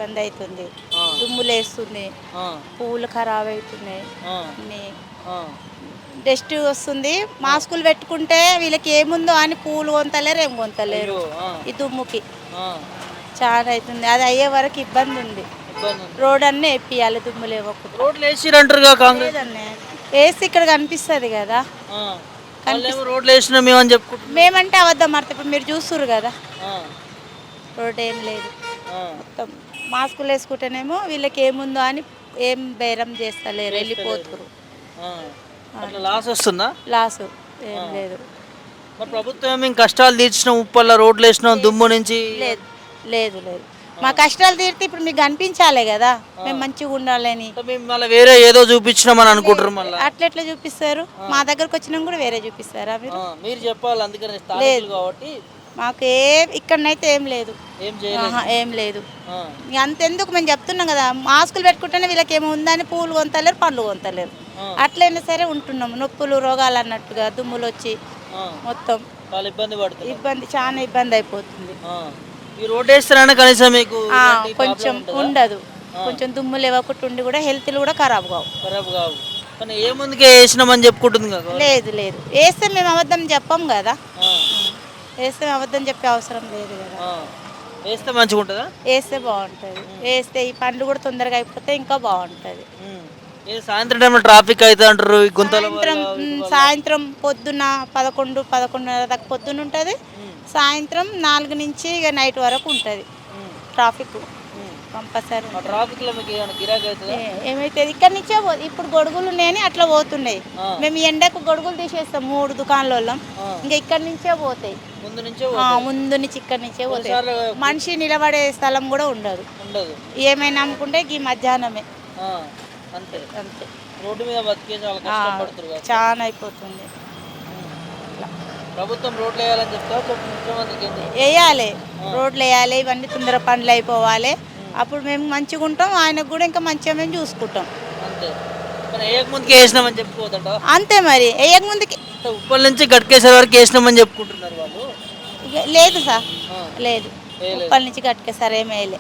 ఇబ్బంది అవుతుంది, ఆ, దుమ్ములేస్తుంది, ఆ, పువ్వులు ఖరాబ్ అవుతున్నాయి, ఆ, అన్నీ ఆ, డస్ట్ వస్తుంది. ఆ. మాస్కులు పెట్టుకుంటే వీళ్ళకి ఏముందో అని పూలు కొంతలేరు, ఏం కొంతలేరు. అయ్యో, ఆ, ఈ దుమ్ముకి ఆ, చాలా అవుతుంది. అది అయ్యే వరకు ఇబ్బంది ఉంది. ఇబ్బంది ఉంది. రోడ్ అన్నీ వేపియాలి దుమ్ములు ఇవ్వకుండా. రోడ్లు వేసిరంటారుగా కాంగ్రెస్. లేదన్నే వేసి ఇక్కడ కనిపిస్తుంది కదా. ఆ, వాళ్ళేమో కనిపిస్తుంది. రోడ్లు వేసినాం మేమని చెప్పుకుంటున్నారు. మేమంటే అబద్ధం ఆడతాం. ఇప్పుడు మీరు చూస్తుర్రు కదా, ఆ, రోడ్ ఏం లేదు. ఆ, మొత్తం మాస్కులు వేసుకుంటేనేమో వీళ్ళకి ఏముందో అని ఏం బేరం చేస్తలేరు, చేస్తలేరు. వెళ్ళిపోతురు. ఆ, అట్లా లాస్ వస్తుందా? లాసు ఆ. ఏం లేదు. మరి ప్రభుత్వం ఏమి కష్టాలు తీర్చినాం, ఉప్పల్లో రోడ్లు వేసినాం, దుమ్ము నుంచి. లేదు లేదు లేదు ఆ, మా కష్టాలు తీరితే ఇప్పుడు మీకు కనిపించాలి కదా, ఆ. మేము మంచిగా ఉండాలని. అంటే మేము మళ్ళీ వేరే ఏదో చూపించినామని అనుకుంటారు మళ్ళీ. అట్లెట్లా చూపిస్తారు? ఆ. మా దగ్గరకు వచ్చినా కూడా వేరే చూపిస్తారా ఆ, మీరు? మీరు చెప్పాలి, అందుకని లేదు, స్థానికులు కాబట్టి. మాకు ఇక్కడనైతే ఏం లేదు. ఏం చేయలేదు. ఏం లేదు. ఆ, ఇక అంతెందుకు, మేము చెప్తున్నాం కదా, మాస్కులు పెట్టుకుంటేనే వీళ్ళకి ఏమో ఉందని పూలు కొంతలేరు, పండ్లు కొంతలేరు. ఆ, అట్లయినా సరే ఉంటున్నాము, నొప్పులు రోగాలు అన్నట్టుగా దుమ్ములు వచ్చి ఆ. మొత్తం చాలా ఇబ్బంది పడుతున్నారు. ఇబ్బంది, చాలా ఇబ్బంది అయిపోతుంది. ఆ, ఈ రోడ్ వేస్తారని కనీసం మీకు ఇలాంటి కొంచెం ప్రాబ్లం ఉంటుందా? ఉండదు. ఆ, కొంచెం దుమ్ములు ఇవ్వకుండా ఉండి కూడా హెల్త్లు కూడా ఖరాబ్ కావు. ఖరాబ్ కావు. కానీ ఏ ముందుకే వేసినామని చెప్పుకుంటుంది కదా గవర్నమెంట్. లేదు లేదు వేస్తే మేము అబద్ధం చెప్పం కదా. ఆ, వేస్తే మేము అబద్ధం చెప్పే అవసరం లేదు కదా. ఆ. వేస్తే మంచిగా ఉంటుందా? వేస్తే బాగుంటుంది. ఉమ్, వేస్తే ఈ పనులు కూడా తొందరగా అయిపోతే ఇంకా బాగుంటుంది. ఉమ్. ఇది సాయంత్రం టైంలో ట్రాఫిక్ అవుతుంది అంటారు, ఈ గుంతల వల్ల వీటి వల్ల. సాయంత్రం పొద్దున్న 11 దాకా పొద్దున్న ఉంటుంది. ఉమ్, సాయంత్రం 4 నుంచి ఇక నైట్ వరకు ఉంటుంది ఉమ్, ట్రాఫిక్. ఉమ్. కంపల్సరీ ఆ ఉంటుంది. ట్రాఫిక్లో మీకు ఏమైనా గిరాకీ అవుతుందా? ఏమైతుంది, ఇక్కడ నుంచే ఇప్పుడు గొడుగులు ఉన్నాయని అట్లా పోతున్నాయి. ఆ, మేము ఈ ఎండకు గొడుగులు తీసేస్తాం 3 దుకాణాలలో. ఆ. ఇంకా ఇక్కడ నుంచే పోతాయి. ముందు నుంచే పోతుంది. ముందు నుంచి ఇక్కడ నుంచే పోతాయి. కొన్నిసార్లు మనిషి నిలబడే స్థలం కూడా ఉండదు. ఉండదు. ఏమైనా అమ్ముకుంటే ఈ మధ్యాహ్నమే ఆ, అంతే. అంతే. రోడ్డు మీద బతికే చాలా కష్టపడుతురు కదా. చాలా అయిపోతుంది. ప్రభుత్వం రోడ్లు వేయాలని చెప్తా ముఖ్యమంత్రికి ఏం చెప్తారు? వేయాలి, ఆ. రోడ్లు వేయాలి, ఇవన్నీ తొందర పనులు అయిపోవాలి. ఉమ్. అప్పుడు మేము మంచిగా ఉంటాం, ఆయనకు కూడా ఇంకా మంచిగా మేము చూసుకుంటాం. అంతే. కానీ వేయక ముందుకే వేసినామని చెప్పుకోవద్దంట. అంతే మరి, వేయక ముందుకి ఉప్పల్ నుంచి గట్కేసర్ వరకు వేసినామని చెప్పుకుంటున్నారు వాళ్ళు. లేదు సార్, ఆ, లేదు. వేయలేదు. ఉప్పల్ నుంచి గట్టుకే సార్ ఏం వేయలే.